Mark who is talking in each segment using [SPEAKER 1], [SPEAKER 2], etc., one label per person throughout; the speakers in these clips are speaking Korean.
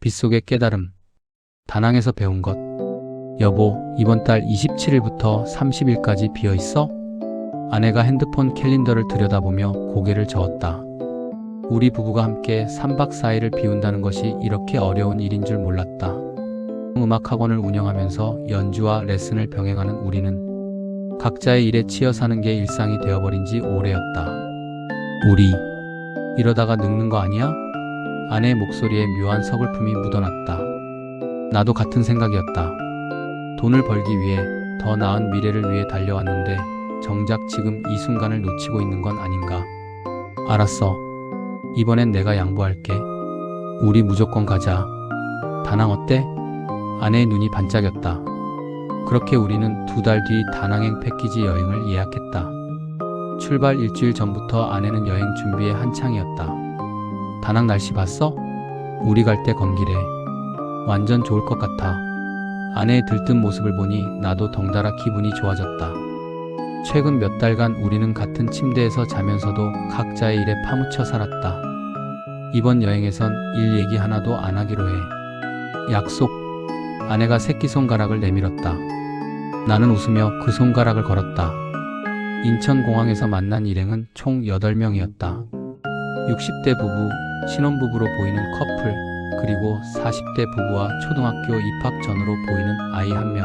[SPEAKER 1] 빗속의 깨달음. 다낭에서 배운 것. 여보, 이번 달 27일부터 30일까지 비어있어? 아내가 핸드폰 캘린더를 들여다보며 고개를 저었다. 우리 부부가 함께 3박 4일을 비운다는 것이 이렇게 어려운 일인 줄 몰랐다. 음악학원을 운영하면서 연주와 레슨을 병행하는 우리는 각자의 일에 치여 사는 게 일상이 되어버린 지 오래였다. 우리, 이러다가 늙는 거 아니야? 아내의 목소리에 묘한 서글픔이 묻어났다. 나도 같은 생각이었다. 돈을 벌기 위해 더 나은 미래를 위해 달려왔는데 정작 지금 이 순간을 놓치고 있는 건 아닌가. 알았어. 이번엔 내가 양보할게. 우리 무조건 가자. 다낭 어때? 아내의 눈이 반짝였다. 그렇게 우리는 2달 뒤 다낭행 패키지 여행을 예약했다. 출발 일주일 전부터 아내는 여행 준비에 한창이었다. 다낭 날씨 봤어? 우리 갈 때 건기래. 완전 좋을 것 같아. 아내의 들뜬 모습을 보니 나도 덩달아 기분이 좋아졌다. 최근 몇 달간 우리는 같은 침대에서 자면서도 각자의 일에 파묻혀 살았다. 이번 여행에선 일 얘기 하나도 안 하기로 해. 약속. 아내가 새끼손가락을 내밀었다. 나는 웃으며 그 손가락을 걸었다. 인천공항에서 만난 일행은 총 8명이었다. 60대 부부, 신혼부부로 보이는 커플, 그리고 40대 부부와 초등학교 입학 전으로 보이는 아이 1명.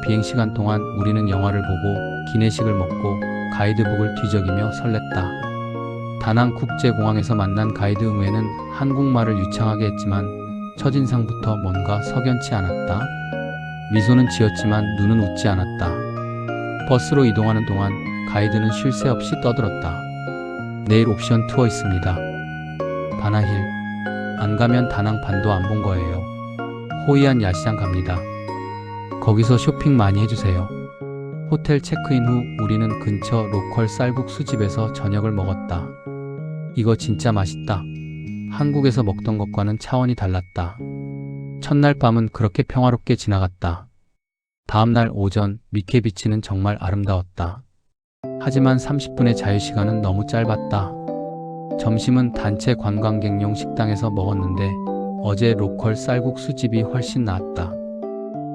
[SPEAKER 1] 비행시간 동안 우리는 영화를 보고 기내식을 먹고 가이드북을 뒤적이며 설렜다. 다낭 국제공항에서 만난 가이드 응외는 한국말을 유창하게 했지만 첫인상부터 뭔가 석연치 않았다. 미소는 지었지만 눈은 웃지 않았다. 버스로 이동하는 동안 가이드는 쉴 새 없이 떠들었다. 내일 옵션 투어 있습니다. 바나힐. 안 가면 다낭 반도 안 본 거예요. 호이안 야시장 갑니다. 거기서 쇼핑 많이 해주세요. 호텔 체크인 후 우리는 근처 로컬 쌀국수 집에서 저녁을 먹었다. 이거 진짜 맛있다. 한국에서 먹던 것과는 차원이 달랐다. 첫날 밤은 그렇게 평화롭게 지나갔다. 다음날 오전 미케비치는 정말 아름다웠다. 하지만 30분의 자유시간은 너무 짧았다. 점심은 단체 관광객용 식당에서 먹었는데 어제 로컬 쌀국수 집이 훨씬 나았다.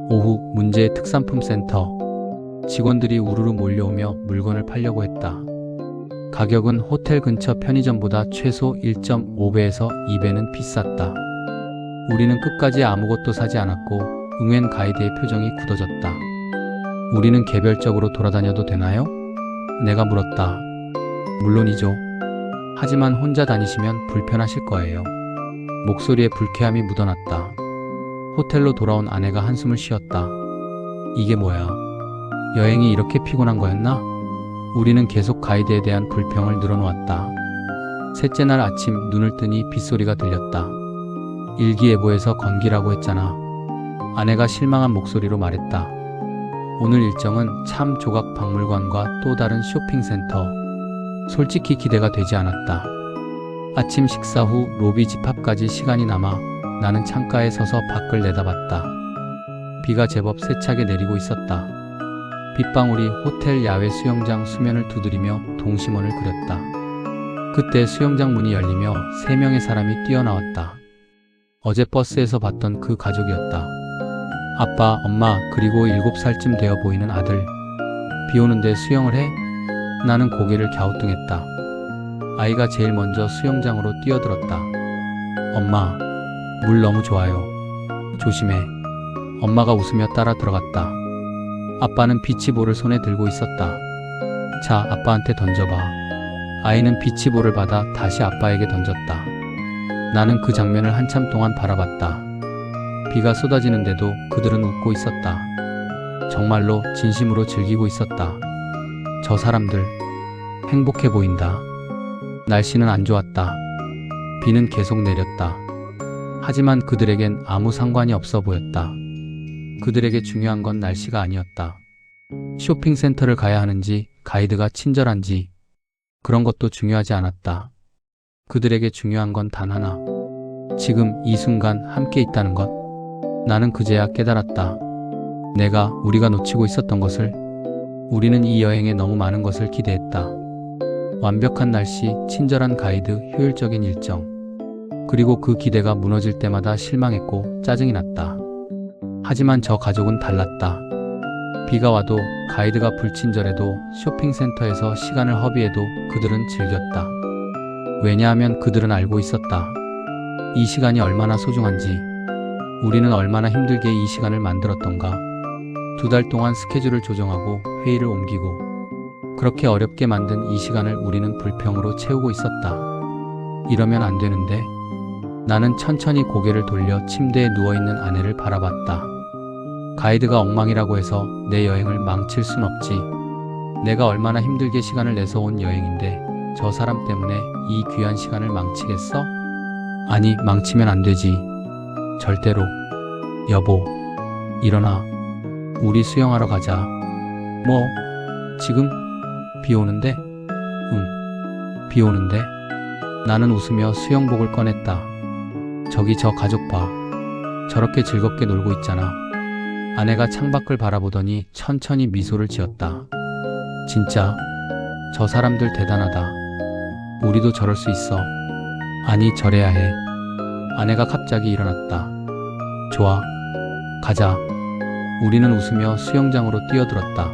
[SPEAKER 1] 오후 문제의 특산품 센터. 직원들이 우르르 몰려오며 물건을 팔려고 했다. 가격은 호텔 근처 편의점보다 최소 1.5배에서 2배는 비쌌다. 우리는 끝까지 아무것도 사지 않았고 응웬 가이드의 표정이 굳어졌다. 우리는 개별적으로 돌아다녀도 되나요? 내가 물었다. 물론이죠. 하지만 혼자 다니시면 불편하실 거예요. 목소리에 불쾌함이 묻어났다. 호텔로 돌아온 아내가 한숨을 쉬었다. 이게 뭐야? 여행이 이렇게 피곤한 거였나? 우리는 계속 가이드에 대한 불평을 늘어놓았다. 셋째 날 아침 눈을 뜨니 빗소리가 들렸다. 일기예보에서 건기라고 했잖아. 아내가 실망한 목소리로 말했다. 오늘 일정은 참 조각 박물관과 또 다른 쇼핑센터. 솔직히 기대가 되지 않았다. 아침 식사 후 로비 집합까지 시간이 남아 나는 창가에 서서 밖을 내다봤다. 비가 제법 세차게 내리고 있었다. 빗방울이 호텔 야외 수영장 수면을 두드리며 동심원을 그렸다. 그때 수영장 문이 열리며 3명의 사람이 뛰어나왔다. 어제 버스에서 봤던 그 가족이었다. 아빠, 엄마, 그리고 7살쯤 되어 보이는 아들. 비 오는데 수영을 해? 나는 고개를 갸우뚱했다. 아이가 제일 먼저 수영장으로 뛰어들었다. 엄마, 물 너무 좋아요. 조심해. 엄마가 웃으며 따라 들어갔다. 아빠는 비치볼을 손에 들고 있었다. 자, 아빠한테 던져봐. 아이는 비치볼을 받아 다시 아빠에게 던졌다. 나는 그 장면을 한참 동안 바라봤다. 비가 쏟아지는데도 그들은 웃고 있었다. 정말로 진심으로 즐기고 있었다. 저 사람들 행복해 보인다. 날씨는 안 좋았다. 비는 계속 내렸다. 하지만 그들에겐 아무 상관이 없어 보였다. 그들에게 중요한 건 날씨가 아니었다. 쇼핑센터를 가야 하는지, 가이드가 친절한지, 그런 것도 중요하지 않았다. 그들에게 중요한 건 단 하나. 지금 이 순간 함께 있다는 것. 나는 그제야 깨달았다. 우리가 놓치고 있었던 것을. 우리는 이 여행에 너무 많은 것을 기대했다. 완벽한 날씨, 친절한 가이드, 효율적인 일정. 그리고 그 기대가 무너질 때마다 실망했고 짜증이 났다. 하지만 저 가족은 달랐다. 비가 와도 가이드가 불친절해도 쇼핑센터에서 시간을 허비해도 그들은 즐겼다. 왜냐하면 그들은 알고 있었다. 이 시간이 얼마나 소중한지, 우리는 얼마나 힘들게 이 시간을 만들었던가. 2달 동안 스케줄을 조정하고 회의를 옮기고 그렇게 어렵게 만든 이 시간을 우리는 불평으로 채우고 있었다. 이러면 안 되는데. 나는 천천히 고개를 돌려 침대에 누워있는 아내를 바라봤다. 가이드가 엉망이라고 해서 내 여행을 망칠 순 없지. 내가 얼마나 힘들게 시간을 내서 온 여행인데 저 사람 때문에 이 귀한 시간을 망치겠어? 아니, 망치면 안 되지. 절대로. 여보, 일어나. 우리 수영하러 가자. 뭐? 지금? 비 오는데? 응, 비 오는데? 나는 웃으며 수영복을 꺼냈다. 저기 저 가족 봐. 저렇게 즐겁게 놀고 있잖아. 아내가 창밖을 바라보더니 천천히 미소를 지었다. 진짜 저 사람들 대단하다. 우리도 저럴 수 있어. 아니, 저래야 해. 아내가 갑자기 일어났다. 좋아, 가자. 우리는 웃으며 수영장으로 뛰어들었다.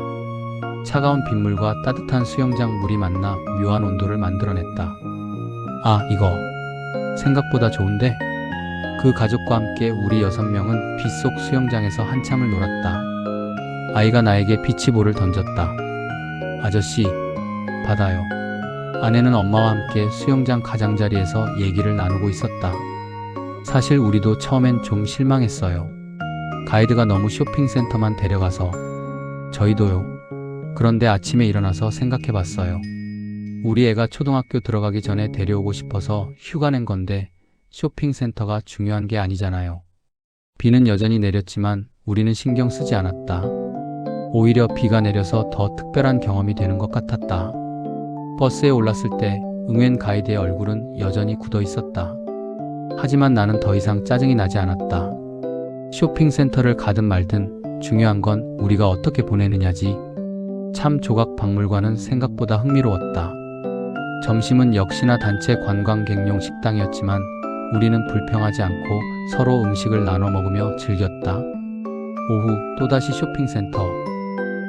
[SPEAKER 1] 차가운 빗물과 따뜻한 수영장 물이 만나 묘한 온도를 만들어냈다. 아, 이거 생각보다 좋은데? 그 가족과 함께 우리 6명은 빗속 수영장에서 한참을 놀았다. 아이가 나에게 비치볼을 던졌다. 아저씨, 받아요. 아내는 엄마와 함께 수영장 가장자리에서 얘기를 나누고 있었다. 사실 우리도 처음엔 좀 실망했어요. 가이드가 너무 쇼핑센터만 데려가서. 저희도요. 그런데 아침에 일어나서 생각해봤어요. 우리 애가 초등학교 들어가기 전에 데려오고 싶어서 휴가 낸 건데 쇼핑센터가 중요한 게 아니잖아요. 비는 여전히 내렸지만 우리는 신경 쓰지 않았다. 오히려 비가 내려서 더 특별한 경험이 되는 것 같았다. 버스에 올랐을 때 응웬 가이드의 얼굴은 여전히 굳어 있었다. 하지만 나는 더 이상 짜증이 나지 않았다. 쇼핑센터를 가든 말든 중요한 건 우리가 어떻게 보내느냐지. 참 조각 박물관은 생각보다 흥미로웠다. 점심은 역시나 단체 관광객용 식당이었지만 우리는 불평하지 않고 서로 음식을 나눠 먹으며 즐겼다. 오후 또다시 쇼핑센터.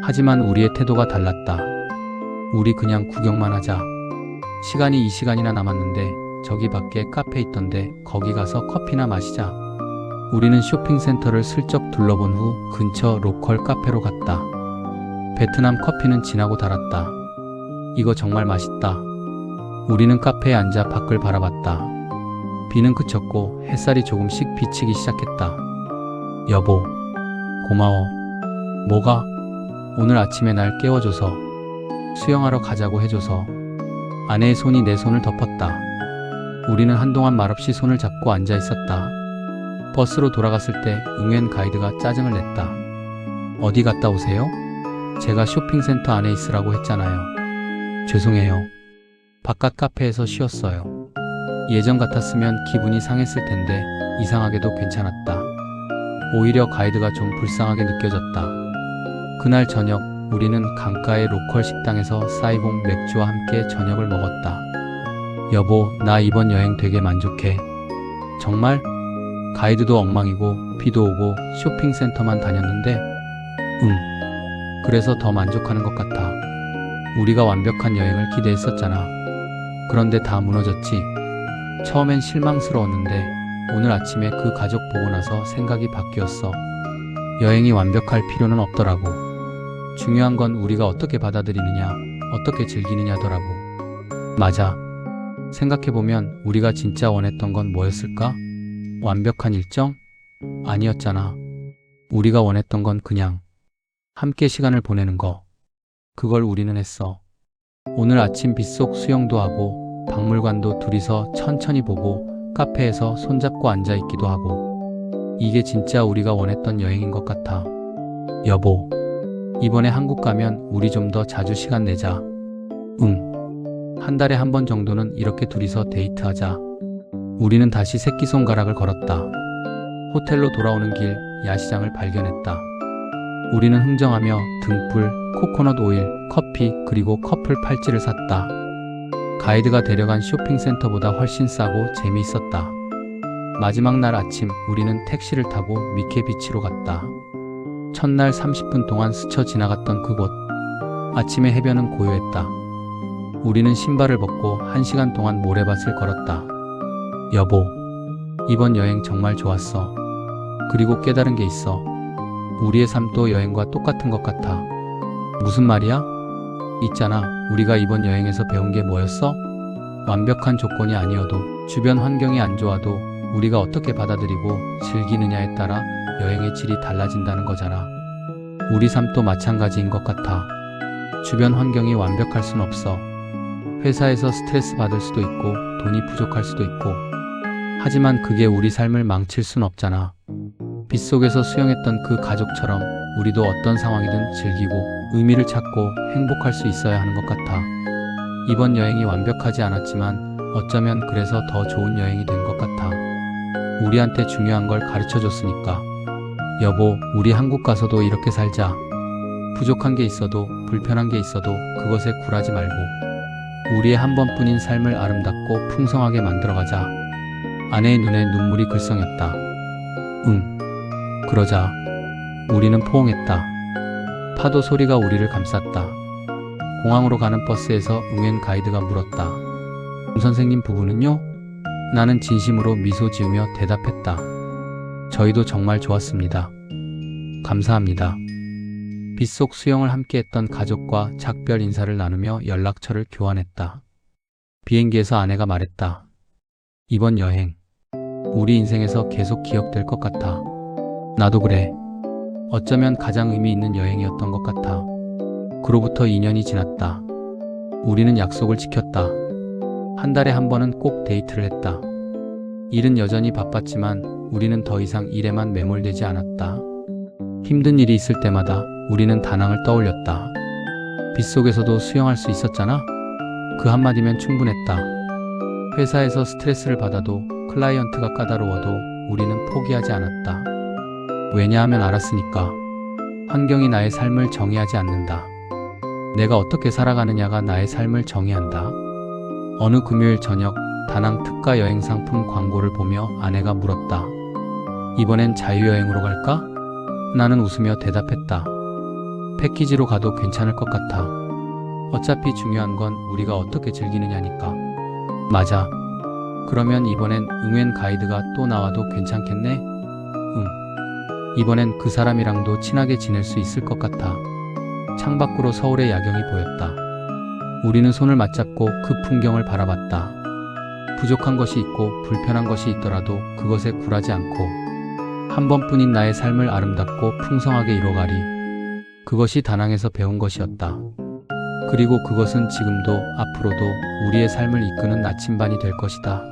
[SPEAKER 1] 하지만 우리의 태도가 달랐다. 우리 그냥 구경만 하자. 시간이 2시간이나 남았는데 저기 밖에 카페 있던데 거기 가서 커피나 마시자. 우리는 쇼핑센터를 슬쩍 둘러본 후 근처 로컬 카페로 갔다. 베트남 커피는 진하고 달았다. 이거 정말 맛있다. 우리는 카페에 앉아 밖을 바라봤다. 비는 그쳤고 햇살이 조금씩 비치기 시작했다. 여보, 고마워. 뭐가? 오늘 아침에 날 깨워줘서, 수영하러 가자고 해줘서. 아내의 손이 내 손을 덮었다. 우리는 한동안 말없이 손을 잡고 앉아 있었다. 버스로 돌아갔을 때 응웬 가이드가 짜증을 냈다. 어디 갔다 오세요? 제가 쇼핑센터 안에 있으라고 했잖아요. 죄송해요. 바깥 카페에서 쉬었어요. 예전 같았으면 기분이 상했을 텐데 이상하게도 괜찮았다. 오히려 가이드가 좀 불쌍하게 느껴졌다. 그날 저녁 우리는 강가의 로컬 식당에서 사이봉 맥주와 함께 저녁을 먹었다. 여보, 나 이번 여행 되게 만족해. 정말? 가이드도 엉망이고 비도 오고 쇼핑센터만 다녔는데 그래서 더 만족하는 것 같아. 우리가 완벽한 여행을 기대했었잖아. 그런데 다 무너졌지. 처음엔 실망스러웠는데 오늘 아침에 그 가족 보고 나서 생각이 바뀌었어. 여행이 완벽할 필요는 없더라고. 중요한 건 우리가 어떻게 받아들이느냐, 어떻게 즐기느냐더라고. 맞아. 생각해보면 우리가 진짜 원했던 건 뭐였을까? 완벽한 일정? 아니었잖아. 우리가 원했던 건 그냥 함께 시간을 보내는 거. 그걸 우리는 했어. 오늘 아침 빗속 수영도 하고 박물관도 둘이서 천천히 보고 카페에서 손잡고 앉아있기도 하고. 이게 진짜 우리가 원했던 여행인 것 같아. 여보, 이번에 한국 가면 우리 좀 더 자주 시간 내자. 한 달에 한 번 정도는 이렇게 둘이서 데이트하자. 우리는 다시 새끼손가락을 걸었다. 호텔로 돌아오는 길 야시장을 발견했다. 우리는 흥정하며 등불, 코코넛 오일, 커피 그리고 커플 팔찌를 샀다. 가이드가 데려간 쇼핑센터보다 훨씬 싸고 재미있었다. 마지막 날 아침 우리는 택시를 타고 미케비치로 갔다. 첫날 30분 동안 스쳐 지나갔던 그곳. 아침에 해변은 고요했다. 우리는 신발을 벗고 1시간 동안 모래밭을 걸었다. 여보, 이번 여행 정말 좋았어. 그리고 깨달은 게 있어. 우리의 삶도 여행과 똑같은 것 같아. 무슨 말이야? 있잖아, 우리가 이번 여행에서 배운 게 뭐였어? 완벽한 조건이 아니어도, 주변 환경이 안 좋아도 우리가 어떻게 받아들이고 즐기느냐에 따라 여행의 질이 달라진다는 거잖아. 우리 삶도 마찬가지인 것 같아. 주변 환경이 완벽할 순 없어. 회사에서 스트레스 받을 수도 있고 돈이 부족할 수도 있고. 하지만 그게 우리 삶을 망칠 순 없잖아. 빗속에서 수영했던 그 가족처럼 우리도 어떤 상황이든 즐기고 의미를 찾고 행복할 수 있어야 하는 것 같아. 이번 여행이 완벽하지 않았지만 어쩌면 그래서 더 좋은 여행이 된 것 같아. 우리한테 중요한 걸 가르쳐 줬으니까. 여보, 우리 한국 가서도 이렇게 살자. 부족한 게 있어도 불편한 게 있어도 그것에 굴하지 말고 우리의 한 번뿐인 삶을 아름답고 풍성하게 만들어가자. 아내의 눈에 눈물이 글썽였다. 응, 그러자. 우리는 포옹했다. 파도 소리가 우리를 감쌌다. 공항으로 가는 버스에서 응엔 가이드가 물었다. 선생님 부부는요? 나는 진심으로 미소 지으며 대답했다. 저희도 정말 좋았습니다. 감사합니다. 빗속 수영을 함께했던 가족과 작별 인사를 나누며 연락처를 교환했다. 비행기에서 아내가 말했다. 이번 여행, 우리 인생에서 계속 기억될 것 같아. 나도 그래. 어쩌면 가장 의미 있는 여행이었던 것 같아. 그로부터 2년이 지났다. 우리는 약속을 지켰다. 한 달에 한 번은 꼭 데이트를 했다. 일은 여전히 바빴지만 우리는 더 이상 일에만 매몰되지 않았다. 힘든 일이 있을 때마다 우리는 다낭을 떠올렸다. 빗속에서도 수영할 수 있었잖아? 그 한마디면 충분했다. 회사에서 스트레스를 받아도 클라이언트가 까다로워도 우리는 포기하지 않았다. 왜냐하면 알았으니까. 환경이 나의 삶을 정의하지 않는다. 내가 어떻게 살아가느냐가 나의 삶을 정의한다. 어느 금요일 저녁 다낭 특가 여행 상품 광고를 보며 아내가 물었다. 이번엔 자유여행으로 갈까? 나는 웃으며 대답했다. 패키지로 가도 괜찮을 것 같아. 어차피 중요한 건 우리가 어떻게 즐기느냐니까. 맞아. 그러면 이번엔 응웬 가이드가 또 나와도 괜찮겠네? 응. 이번엔 그 사람이랑도 친하게 지낼 수 있을 것 같아. 창밖으로 서울의 야경이 보였다. 우리는 손을 맞잡고 그 풍경을 바라봤다. 부족한 것이 있고 불편한 것이 있더라도 그것에 굴하지 않고 한 번뿐인 나의 삶을 아름답고 풍성하게 이뤄가리. 그것이 다낭에서 배운 것이었다. 그리고 그것은 지금도 앞으로도 우리의 삶을 이끄는 나침반이 될 것이다.